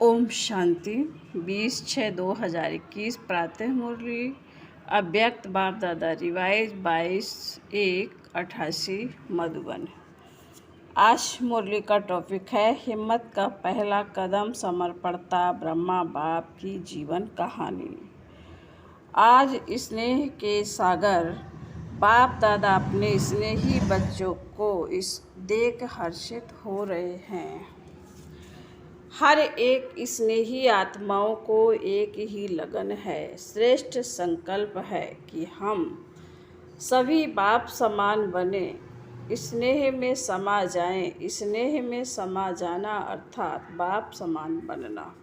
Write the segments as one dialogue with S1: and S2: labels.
S1: ओम शांति 20/6/2021 प्रातः मुरली अव्यक्त बाप दादा रिवाइज 22/1/88 मधुबन। आज मुरली का टॉपिक है हिम्मत का पहला कदम समर्पणता ब्रह्मा बाप की जीवन कहानी। आज स्नेह के सागर बाप दादा अपने स्नेही बच्चों को इस देख हर्षित हो रहे हैं। हर एक स्नेही आत्माओं को एक ही लगन है, श्रेष्ठ संकल्प है कि हम सभी बाप समान बने, स्नेह में समा जाएं। स्नेह में समा जाना अर्थात बाप समान बनना।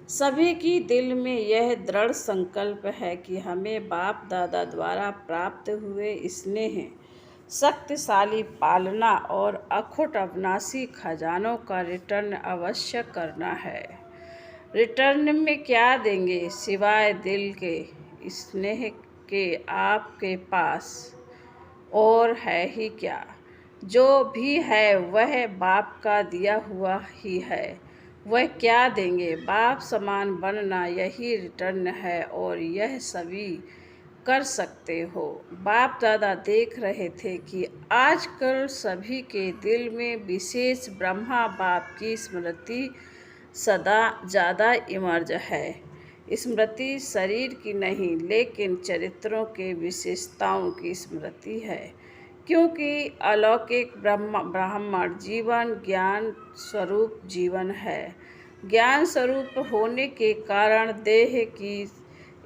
S1: सभी की दिल में यह दृढ़ संकल्प है कि हमें बाप दादा द्वारा प्राप्त हुए स्नेह, शक्तिशाली पालना और अखुट अविनाशी खजानों का रिटर्न अवश्य करना है। रिटर्न में क्या देंगे सिवाय दिल के स्नेह के? आपके पास और है ही क्या? जो भी है वह बाप का दिया हुआ ही है। वह क्या देंगे? बाप समान बनना, यही रिटर्न है और यह सभी कर सकते हो। बाप दादा देख रहे थे कि आजकल सभी के दिल में विशेष ब्रह्मा बाप की स्मृति सदा ज़्यादा इमर्ज है। स्मृति शरीर की नहीं लेकिन चरित्रों के विशेषताओं की स्मृति है, क्योंकि अलौकिक ब्राह्मण जीवन ज्ञान स्वरूप जीवन है। ज्ञान स्वरूप होने के कारण देह की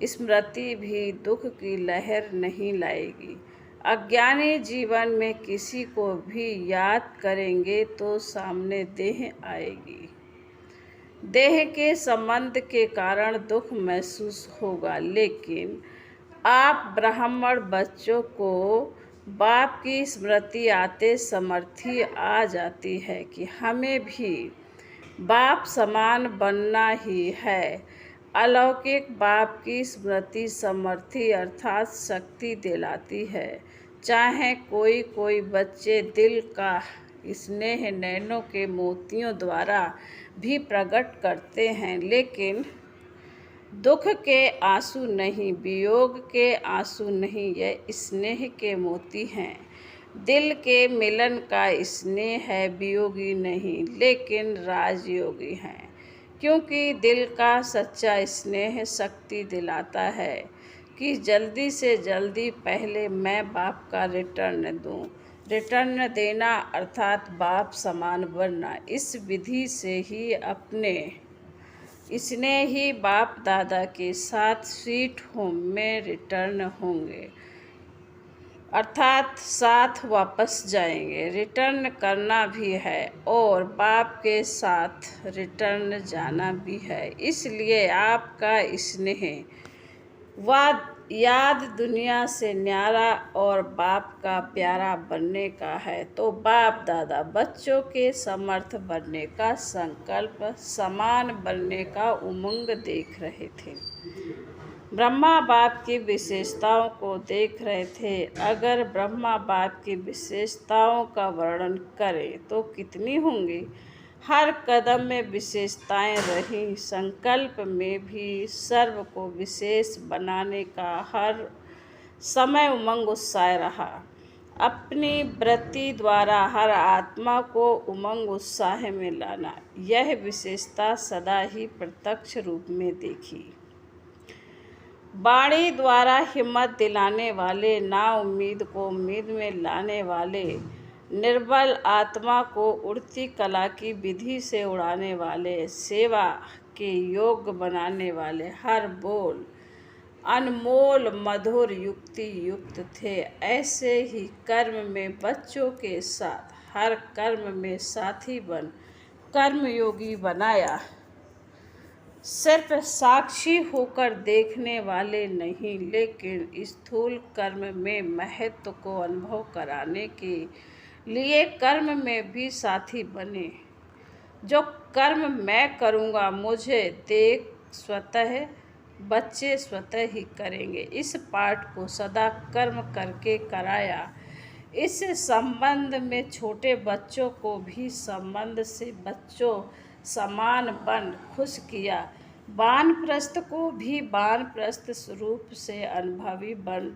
S1: स्मृति भी दुख की लहर नहीं लाएगी। अज्ञानी जीवन में किसी को भी याद करेंगे तो सामने देह आएगी। देह के संबंध के कारण दुख महसूस होगा, लेकिन आप ब्राह्मण बच्चों को बाप की स्मृति आते समर्थी आ जाती है कि हमें भी बाप समान बनना ही है। अलौकिक बाप की स्मृति समर्थी अर्थात शक्ति दिलाती है। चाहे कोई बच्चे दिल का स्नेह नैनों के मोतियों द्वारा भी प्रकट करते हैं, लेकिन दुख के आंसू नहीं, वियोग के आंसू नहीं, यह स्नेह के मोती हैं। दिल के मिलन का स्नेह है, वियोगी नहीं लेकिन राजयोगी हैं, क्योंकि दिल का सच्चा स्नेह शक्ति दिलाता है कि जल्दी से जल्दी पहले मैं बाप का रिटर्न दूं। रिटर्न देना अर्थात बाप समान बनना। इस विधि से ही अपने स्नेही बाप दादा के साथ स्वीट होम में रिटर्न होंगे, अर्थात साथ वापस जाएंगे। रिटर्न करना भी है और बाप के साथ रिटर्न जाना भी है। इसलिए आपका स्नेह याद दुनिया से न्यारा और बाप का प्यारा बनने का है, तो बाप दादा बच्चों के समर्थ बनने का संकल्प, समान बनने का उमंग देख रहे थे। ब्रह्मा बाप की विशेषताओं को देख रहे थे। अगर ब्रह्मा बाप की विशेषताओं का वर्णन करें तो कितनी होंगी। हर कदम में विशेषताएं रही। संकल्प में भी सर्व को विशेष बनाने का हर समय उमंग उत्साह रहा। अपनी वृत्ति द्वारा हर आत्मा को उमंग उत्साह में लाना, यह विशेषता सदा ही प्रत्यक्ष रूप में देखी। वाणी द्वारा हिम्मत दिलाने वाले, ना उम्मीद को उम्मीद में लाने वाले, निर्बल आत्मा को उड़ती कला की विधि से उड़ाने वाले, सेवा के योग्य बनाने वाले, हर बोल अनमोल मधुर युक्ति युक्त थे। ऐसे ही कर्म में बच्चों के साथ हर कर्म में साथी बन कर्मयोगी बनाया। सिर्फ साक्षी होकर देखने वाले नहीं, लेकिन स्थूल कर्म में महत्व को अनुभव कराने के लिए कर्म में भी साथी बने। जो कर्म मैं करूँगा मुझे देख स्वतः बच्चे स्वतः ही करेंगे। इस पाठ को सदा कर्म करके कराया। इस संबंध में छोटे बच्चों को भी संबंध से बच्चों समान बन खुश किया। वानप्रस्थ को भी वानप्रस्थ स्वरूप से अनुभवी बन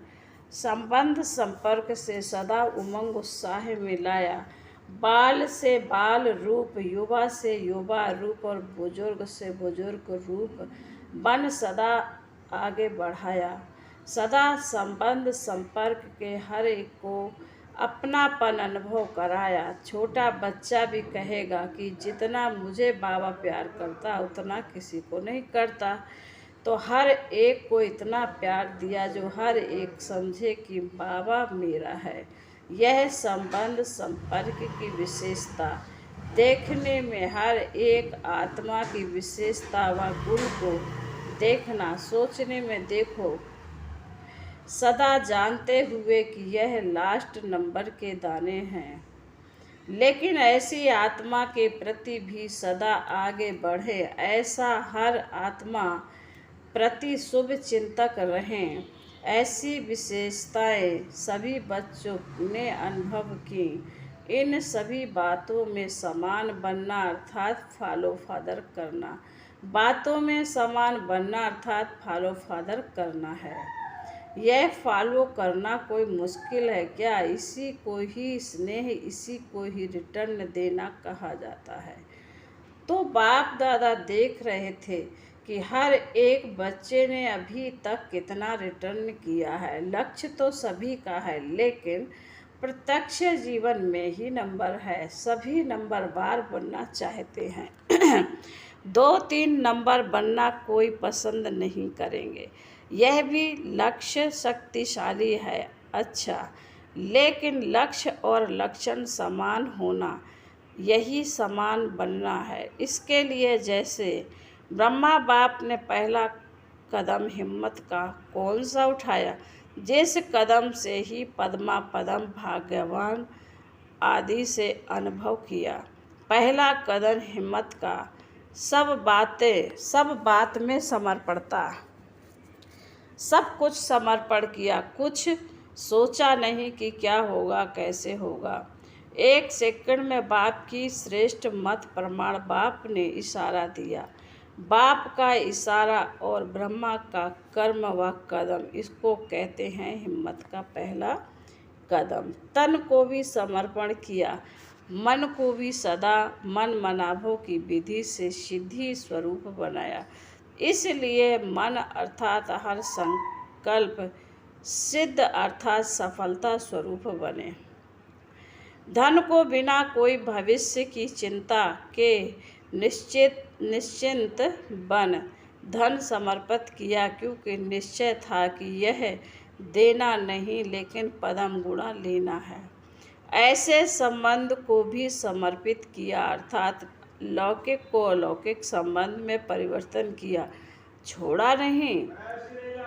S1: संबंध संपर्क से सदा उमंग उत्साह मिलाया। बाल से बाल रूप, युवा से युवा रूप और बुजुर्ग से बुजुर्ग रूप बन सदा आगे बढ़ाया। सदा संबंध संपर्क के हर एक को अपनापन अनुभव कराया। छोटा बच्चा भी कहेगा कि जितना मुझे बाबा प्यार करता उतना किसी को नहीं करता। तो हर एक को इतना प्यार दिया जो हर एक समझे कि बाबा मेरा है। यह संबंध संपर्क की विशेषता देखने में हर एक आत्मा की विशेषता व गुण को देखना, सोचने में देखो, सदा जानते हुए कि यह लास्ट नंबर के दाने हैं, लेकिन ऐसी आत्मा के प्रति भी सदा आगे बढ़े, ऐसा हर आत्मा प्रति शुभ चिंतक रहें। ऐसी विशेषताएं सभी बच्चों ने अनुभव की। इन सभी बातों में समान बनना अर्थात फॉलो फादर करना। बातों में समान बनना अर्थात फॉलो फादर करना है। यह फॉलो करना कोई मुश्किल है क्या? इसी को ही स्नेह, इसी को ही रिटर्न देना कहा जाता है। तो बाप दादा देख रहे थे कि हर एक बच्चे ने अभी तक कितना रिटर्न किया है। लक्ष्य तो सभी का है, लेकिन प्रत्यक्ष जीवन में ही नंबर है। सभी नंबरवार बनना चाहते हैं। 2-3 नंबर बनना कोई पसंद नहीं करेंगे। यह भी लक्ष्य शक्तिशाली है, अच्छा, लेकिन लक्ष्य और लक्षण समान होना, यही समान बनना है। इसके लिए जैसे ब्रह्मा बाप ने पहला कदम हिम्मत का कौन सा उठाया, जिस कदम से ही पद्मा पदम भाग्यवान आदि से अनुभव किया। पहला कदम हिम्मत का, सब बात में समर्पणता, सब कुछ समर्पण किया, कुछ सोचा नहीं कि क्या होगा कैसे होगा। 1 सेकंड में बाप की श्रेष्ठ मत प्रमाण बाप ने इशारा दिया। बाप का इशारा और ब्रह्मा का कर्म व कदम, इसको कहते हैं हिम्मत का पहला कदम। तन को भी समर्पण किया, मन को भी सदा मन मनाभों की विधि से सिद्धि स्वरूप बनाया। इसलिए मन अर्थात हर संकल्प सिद्ध अर्थात सफलता स्वरूप बने। धन को बिना कोई भविष्य की चिंता के निश्चिंत बन धन समर्पित किया, क्योंकि निश्चय था कि यह देना नहीं लेकिन पदम गुणा लेना है। ऐसे संबंध को भी समर्पित किया अर्थात लौकिक को अलौकिक संबंध में परिवर्तन किया, छोड़ा नहीं,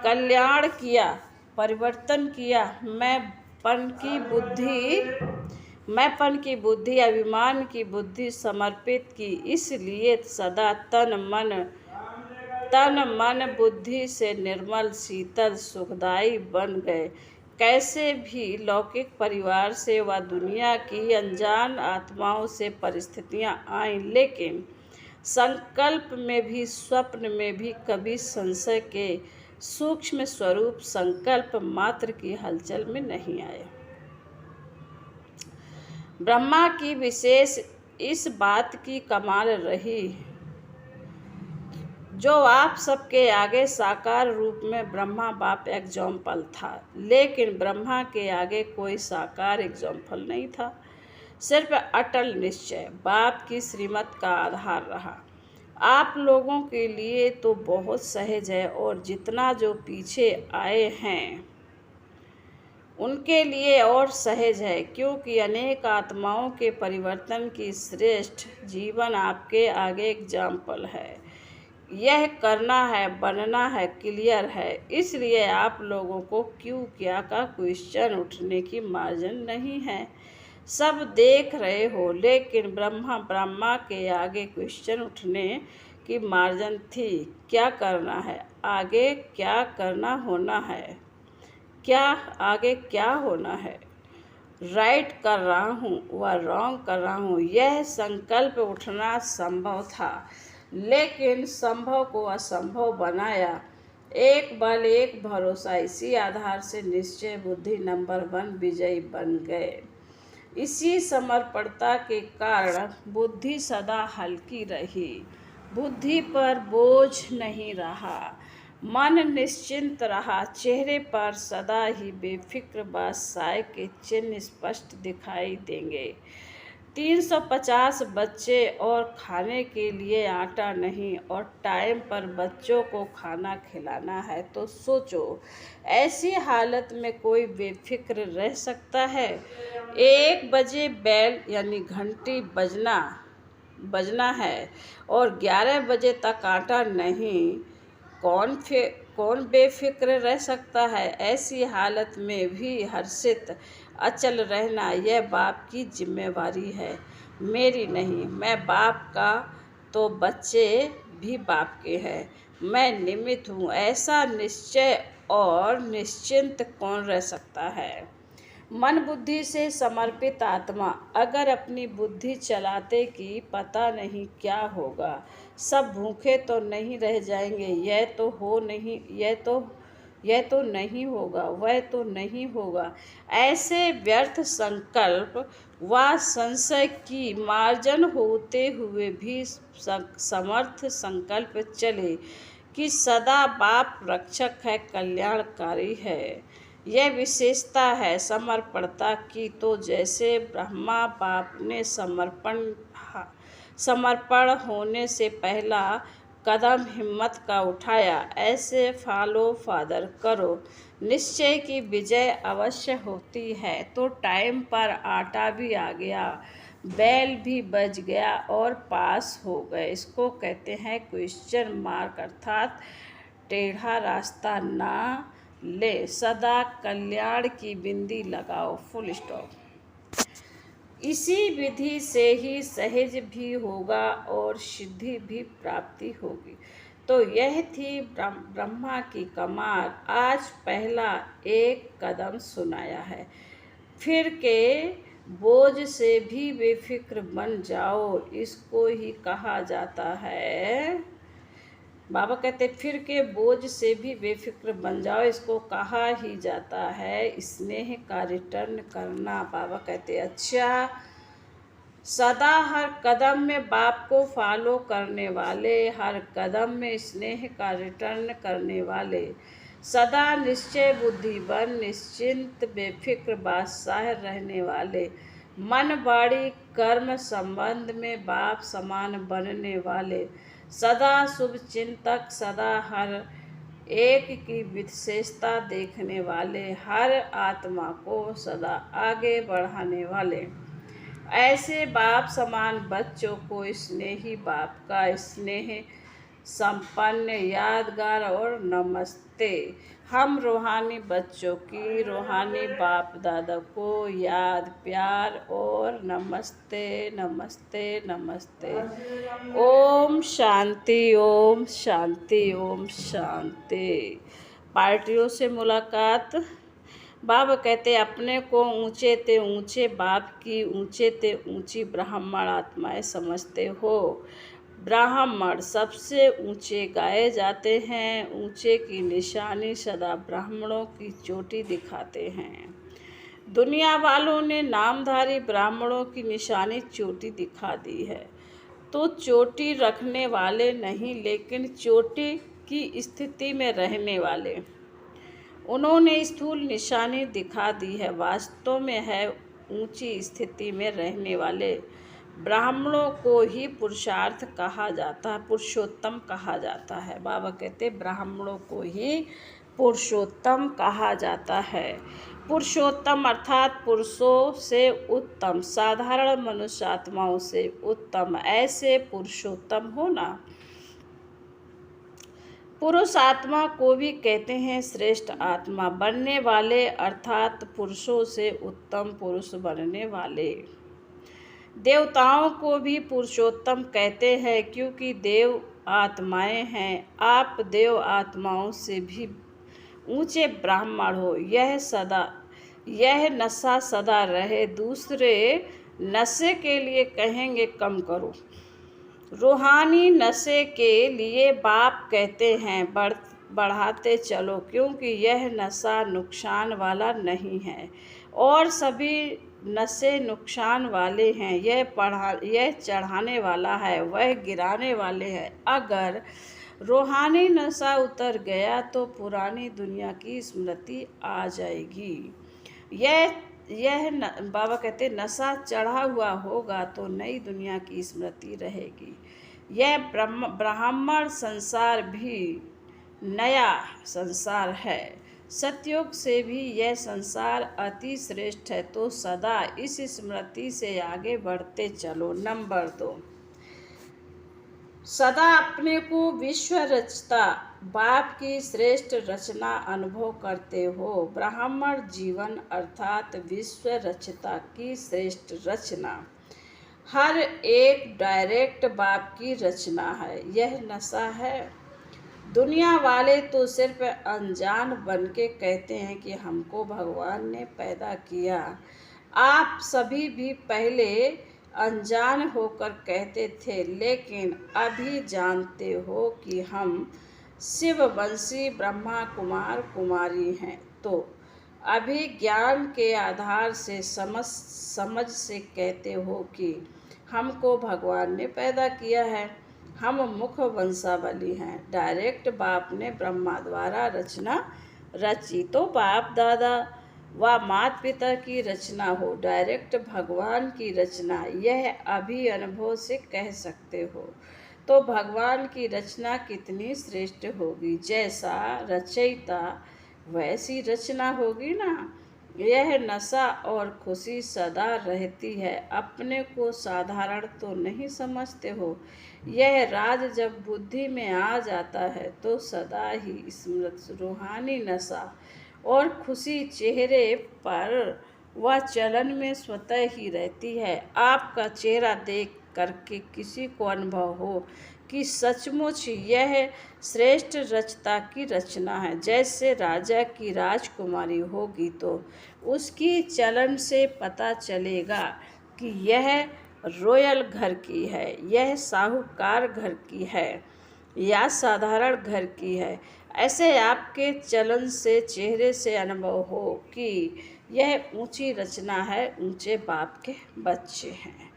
S1: कल्याण किया, परिवर्तन किया। मैंपन की बुद्धि, अभिमान की बुद्धि समर्पित की, इसलिए सदा तन मन बुद्धि से निर्मल शीतल सुखदायी बन गए। कैसे भी लौकिक परिवार से व दुनिया की अनजान आत्माओं से परिस्थितियां आईं, लेकिन संकल्प में भी स्वप्न में भी कभी संशय के सूक्ष्म स्वरूप संकल्प मात्र की हलचल में नहीं आए। ब्रह्मा की विशेष इस बात की कमाल रही, जो आप सबके आगे साकार रूप में ब्रह्मा बाप एग्जाम्पल था, लेकिन ब्रह्मा के आगे कोई साकार एग्जाम्पल नहीं था। सिर्फ अटल निश्चय बाप की श्रीमत का आधार रहा। आप लोगों के लिए तो बहुत सहज है, और जितना जो पीछे आए हैं उनके लिए और सहज है, क्योंकि अनेक आत्माओं के परिवर्तन की श्रेष्ठ जीवन आपके आगे एग्जाम्पल है। यह करना है, बनना है, क्लियर है। इसलिए आप लोगों को क्यों क्या का क्वेश्चन उठने की मार्जिन नहीं है। सब देख रहे हो, लेकिन ब्रह्मा के आगे क्वेश्चन उठने की मार्जिन थी। क्या करना है, आगे क्या करना होना है, क्या आगे क्या होना है। राइट कर रहा हूँ व रॉन्ग कर रहा हूँ, यह संकल्प उठना संभव था, लेकिन संभव को असंभव बनाया। एक बल एक भरोसा, इसी आधार से निश्चय बुद्धि नंबर 1 विजयी बन गए। इसी समर्पणता के कारण बुद्धि सदा हल्की रही, बुद्धि पर बोझ नहीं रहा, मन निश्चिंत रहा, चेहरे पर सदा ही बेफिक्र बादशाह के चिन्ह स्पष्ट दिखाई देंगे। 350 बच्चे और खाने के लिए आटा नहीं और टाइम पर बच्चों को खाना खिलाना है, तो सोचो ऐसी हालत में कोई बेफिक्र रह सकता है? 1 बजे बेल यानी घंटी बजना है और 11 बजे तक आटा नहीं, कौन बेफिक्र रह सकता है? ऐसी हालत में भी हर्षित अचल रहना यह बाप की जिम्मेवारी है, मेरी नहीं। मैं बाप का तो बच्चे भी बाप के हैं, मैं निमित्त हूँ। ऐसा निश्चय और निश्चिंत कौन रह सकता है? मन बुद्धि से समर्पित आत्मा अगर अपनी बुद्धि चलाते कि पता नहीं क्या होगा, सब भूखे तो नहीं रह जाएंगे, यह तो नहीं होगा, वह तो नहीं होगा, ऐसे व्यर्थ संकल्प व संशय की मार्जन होते हुए भी समर्थ संकल्प चले कि सदा बाप रक्षक है, कल्याणकारी है। यह विशेषता है समर्पणता की। तो जैसे ब्रह्मा बाप ने समर्पण होने से पहला कदम हिम्मत का उठाया, ऐसे फॉलो फादर करो। निश्चय की विजय अवश्य होती है। तो टाइम पर आटा भी आ गया, बेल भी बज गया और पास हो गए। इसको कहते हैं क्वेश्चन मार्क, अर्थात टेढ़ा रास्ता ना ले, सदा कल्याण की बिंदी लगाओ, फुल स्टॉप। इसी विधि से ही सहज भी होगा और सिद्धि भी प्राप्ति होगी। तो यह थी ब्रह्मा की कमाल। आज पहला एक कदम सुनाया है। फिर के बोझ से भी बेफिक्र बन जाओ, इसको ही कहा जाता है। बाबा कहते फिर के बोझ से भी बेफिक्र बन जाओ, इसको कहा ही जाता है स्नेह का रिटर्न करना। बाबा कहते अच्छा, सदा हर कदम में बाप को फॉलो करने वाले, हर कदम में स्नेह का रिटर्न करने वाले, सदा निश्चय बुद्धिवन निश्चिंत बेफिक्र बादशाह रहने वाले, मन वाणी कर्म संबंध में बाप समान बनने वाले, सदा शुभ चिंतक, सदा हर एक की विशेषता देखने वाले, हर आत्मा को सदा आगे बढ़ाने वाले, ऐसे बाप समान बच्चों को स्नेही बाप का स्नेह संपन्न यादगार और नमस्ते। हम रूहानी बच्चों की रूहानी बाप दादा को याद, प्यार और नमस्ते नमस्ते नमस्ते। ओम शांति, ओम शांति, ओम शांति। पार्टियों से मुलाकात। बाबा कहते अपने को ऊंचे ते ऊंचे बाप की ऊंचे ते ऊंची ब्राह्मण आत्माएं समझते हो। ब्राह्मण सबसे ऊंचे गाए जाते हैं। ऊंचे की निशानी सदा ब्राह्मणों की चोटी दिखाते हैं। दुनिया वालों ने नामधारी ब्राह्मणों की निशानी चोटी दिखा दी है, तो चोटी रखने वाले नहीं, लेकिन चोटी की स्थिति में रहने वाले। उन्होंने स्थूल निशानी दिखा दी है, वास्तव में है ऊंची स्थिति में रहने वाले ब्राह्मणों को ही पुरुषार्थ कहा जाता है, पुरुषोत्तम कहा जाता है। बाबा कहते ब्राह्मणों को ही पुरुषोत्तम कहा जाता है। पुरुषोत्तम अर्थात पुरुषों से उत्तम, साधारण मनुष्य आत्माओं से उत्तम, ऐसे पुरुषोत्तम होना। पुरुष आत्मा को भी कहते हैं श्रेष्ठ आत्मा बनने वाले, अर्थात पुरुषों से उत्तम पुरुष बनने वाले। देवताओं को भी पुरुषोत्तम कहते हैं, क्योंकि देव आत्माएं हैं। आप देव आत्माओं से भी ऊंचे ब्राह्मण हो, यह सदा यह नशा सदा रहे, दूसरे नशे के लिए कहेंगे कम करो। रूहानी नशे के लिए बाप कहते हैं बढ़ाते चलो, क्योंकि यह नशा नुकसान वाला नहीं है और सभी नशे नुकसान वाले हैं। यह चढ़ाने वाला है, वह गिराने वाले हैं। अगर रूहानी नशा उतर गया तो पुरानी दुनिया की स्मृति आ जाएगी। बाबा कहते नशा चढ़ा हुआ होगा तो नई दुनिया की स्मृति रहेगी। यह ब्राह्मण संसार भी नया संसार है। सतयुग से भी यह संसार अति श्रेष्ठ है, तो सदा इस स्मृति से आगे बढ़ते चलो। नंबर 2, सदा अपने को विश्व रचता बाप की श्रेष्ठ रचना अनुभव करते हो। ब्राह्मण जीवन अर्थात विश्व रचता की श्रेष्ठ रचना हर एक डायरेक्ट बाप की रचना है। यह नशा है। दुनिया वाले तो सिर्फ अनजान बन के कहते हैं कि हमको भगवान ने पैदा किया। आप सभी भी पहले अनजान होकर कहते थे, लेकिन अभी जानते हो कि हम शिववंशी ब्रह्मा कुमार कुमारी हैं। तो अभी ज्ञान के आधार से समझ से कहते हो कि हमको भगवान ने पैदा किया है, हम मुख वंशावली हैं। डायरेक्ट बाप ने ब्रह्मा द्वारा रचना रची तो बाप दादा व माता पिता की रचना हो, डायरेक्ट भगवान की रचना, यह अभी अनुभव से कह सकते हो। तो भगवान की रचना कितनी श्रेष्ठ होगी। जैसा रचयिता वैसी रचना होगी ना। यह नशा और खुशी सदा रहती है। अपने को साधारण तो नहीं समझते हो। यह राज जब बुद्धि में आ जाता है तो सदा ही स्मृति रूहानी नशा और खुशी चेहरे पर व चलन में स्वतः ही रहती है। आपका चेहरा देख करके किसी को अनुभव हो कि सचमुच यह श्रेष्ठ रचता की रचना है। जैसे राजा की राजकुमारी होगी तो उसकी चलन से पता चलेगा कि यह रॉयल घर की है, यह साहूकार घर की है या साधारण घर की है। ऐसे आपके चलन से चेहरे से अनुभव हो कि यह ऊंची रचना है, ऊंचे बाप के बच्चे हैं।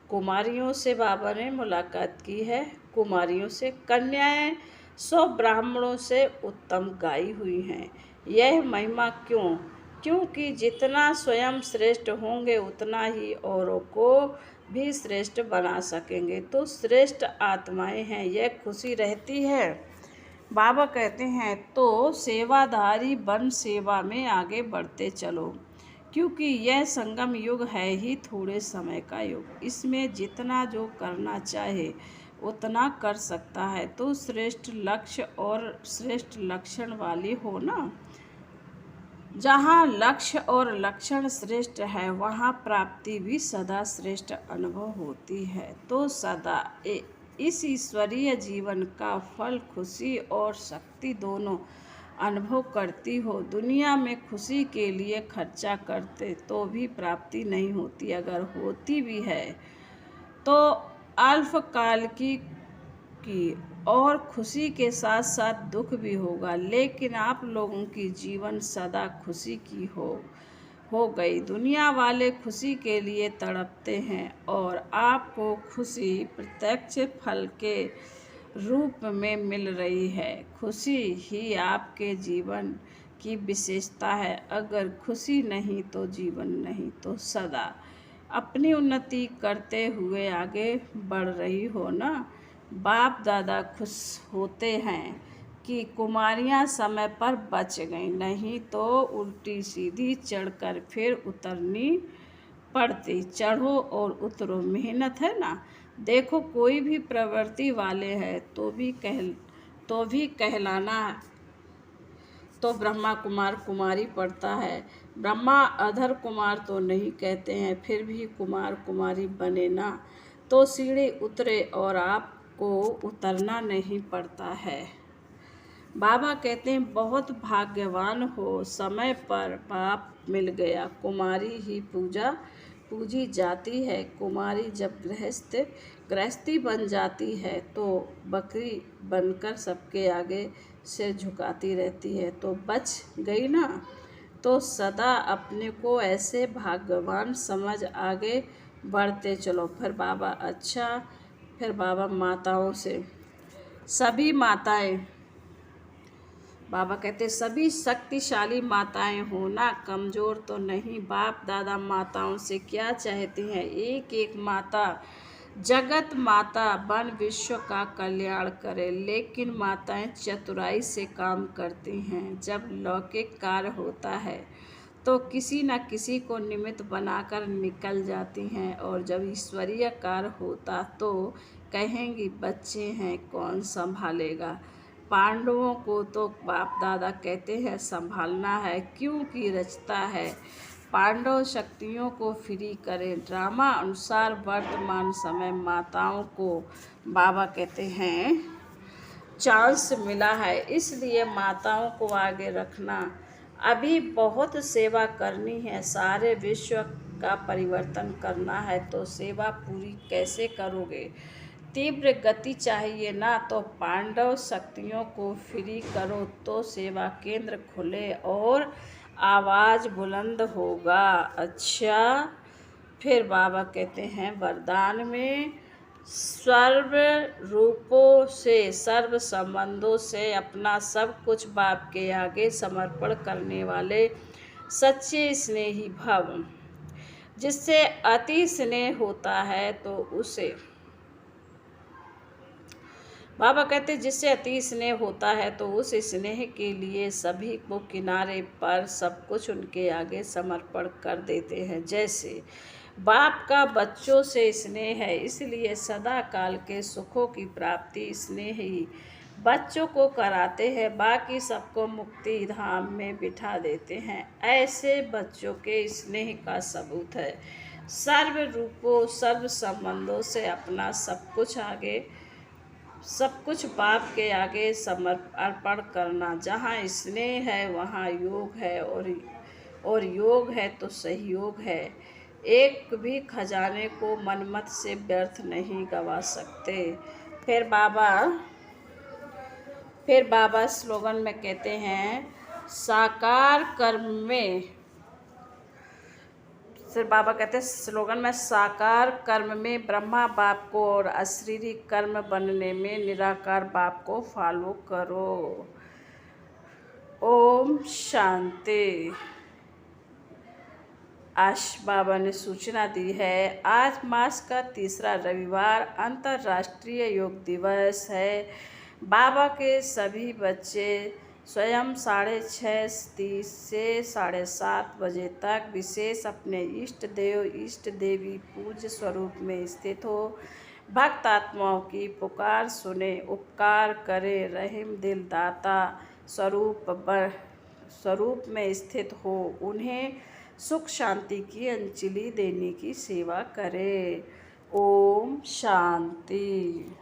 S1: कुमारियों से बाबा ने मुलाकात की है। कुमारियों से कन्याएं 100 ब्राह्मणों से उत्तम गाई हुई हैं। यह महिमा क्यों? क्योंकि जितना स्वयं श्रेष्ठ होंगे उतना ही औरों को भी श्रेष्ठ बना सकेंगे। तो श्रेष्ठ आत्माएं हैं, यह खुशी रहती है। बाबा कहते हैं तो सेवाधारी बन सेवा में आगे बढ़ते चलो, क्योंकि यह संगम युग है ही थोड़े समय का युग। इसमें जितना जो करना चाहे उतना कर सकता है। तो श्रेष्ठ लक्ष्य और श्रेष्ठ लक्षण वाली हो ना। जहाँ लक्ष्य और लक्षण श्रेष्ठ है वहाँ प्राप्ति भी सदा श्रेष्ठ अनुभव होती है। तो सदा इस ईश्वरीय जीवन का फल खुशी और शक्ति दोनों अनुभव करती हो। दुनिया में खुशी के लिए खर्चा करते तो भी प्राप्ति नहीं होती। अगर होती भी है तो अल्पकाल की और खुशी के साथ साथ दुख भी होगा। लेकिन आप लोगों की जीवन सदा खुशी की हो गई। दुनिया वाले खुशी के लिए तड़पते हैं और आपको खुशी प्रत्यक्ष फल के रूप में मिल रही है। खुशी ही आपके जीवन की विशेषता है। अगर खुशी नहीं तो जीवन नहीं। तो सदा अपनी उन्नति करते हुए आगे बढ़ रही हो ना। बाप दादा खुश होते हैं कि कुमारियां समय पर बच गईं, नहीं तो उल्टी सीधी चढ़कर फिर उतरनी पड़ती। चढ़ो और उतरो, मेहनत है ना। देखो कोई भी प्रवृत्ति वाले हैं तो भी कहलाना तो ब्रह्मा कुमार कुमारी पड़ता है। ब्रह्मा अधर कुमार तो नहीं कहते हैं, फिर भी कुमार कुमारी बने ना तो सीढ़ी उतरे और आपको उतरना नहीं पड़ता है। बाबा कहते हैं बहुत भाग्यवान हो, समय पर बाप मिल गया। कुमारी ही पूजी जाती है। कुमारी जब गृहस्थी बन जाती है तो बकरी बनकर सबके आगे सिर झुकाती रहती है, तो बच गई ना। तो सदा अपने को ऐसे भाग्यवान समझ आगे बढ़ते चलो। फिर बाबा माताओं से, सभी माताएं, बाबा कहते सभी शक्तिशाली माताएं होना कमज़ोर तो नहीं। बाप दादा माताओं से क्या चाहते हैं? एक एक माता जगत माता बन विश्व का कल्याण करे। लेकिन माताएं चतुराई से काम करती हैं। जब लौकिक कार्य होता है तो किसी न किसी को निमित्त बनाकर निकल जाती हैं, और जब ईश्वरीय कार्य होता तो कहेंगी बच्चे हैं कौन संभालेगा। पांडवों को तो बाप दादा कहते हैं संभालना है, क्योंकि रचता है पांडव शक्तियों को फ्री करें। ड्रामा अनुसार वर्तमान समय माताओं को बाबा कहते हैं चांस मिला है, इसलिए माताओं को आगे रखना। अभी बहुत सेवा करनी है, सारे विश्व का परिवर्तन करना है, तो सेवा पूरी कैसे करोगे? तीव्र गति चाहिए ना, तो पांडव शक्तियों को फ्री करो तो सेवा केंद्र खुले और आवाज़ बुलंद होगा। अच्छा, फिर बाबा कहते हैं वरदान में सर्व रूपों से, सर्व संबंधों से अपना सब कुछ बाप के आगे समर्पण करने वाले सच्चे स्नेही भव। जिससे अति स्नेह होता है तो उसे, बाबा कहते जिससे अति स्नेह होता है तो उस स्नेह के लिए सभी को किनारे पर सब कुछ उनके आगे समर्पण कर देते हैं। जैसे बाप का बच्चों से स्नेह है, इसलिए सदा काल के सुखों की प्राप्ति स्नेह ही बच्चों को कराते हैं, बाकी सबको मुक्ति धाम में बिठा देते हैं। ऐसे बच्चों के स्नेह का सबूत है सर्व रूपों सर्व संबंधों से अपना सब कुछ बाप के आगे समर्पण करना। जहाँ स्नेह है वहाँ योग है, और योग है तो सहयोग है। एक भी खजाने को मनमत से व्यर्थ नहीं गवा सकते। फिर बाबा स्लोगन में कहते हैं साकार कर्म में, फिर बाबा कहते हैं स्लोगन में साकार कर्म में ब्रह्मा बाप को और अशरीरी कर्म बनने में निराकार बाप को फॉलो करो। ओम शांति। आज बाबा ने सूचना दी है, आज मास का तीसरा रविवार अंतर्राष्ट्रीय योग दिवस है। बाबा के सभी बच्चे स्वयं 6:30 से 7:30 बजे तक विशेष अपने इष्ट देव इष्ट देवी पूज्य स्वरूप में स्थित हो भक्त आत्माओं की पुकार सुने, उपकार करे, रहीम दिल दाता स्वरूप में स्थित हो, उन्हें सुख शांति की अंजलि देने की सेवा करे। ओम शांति।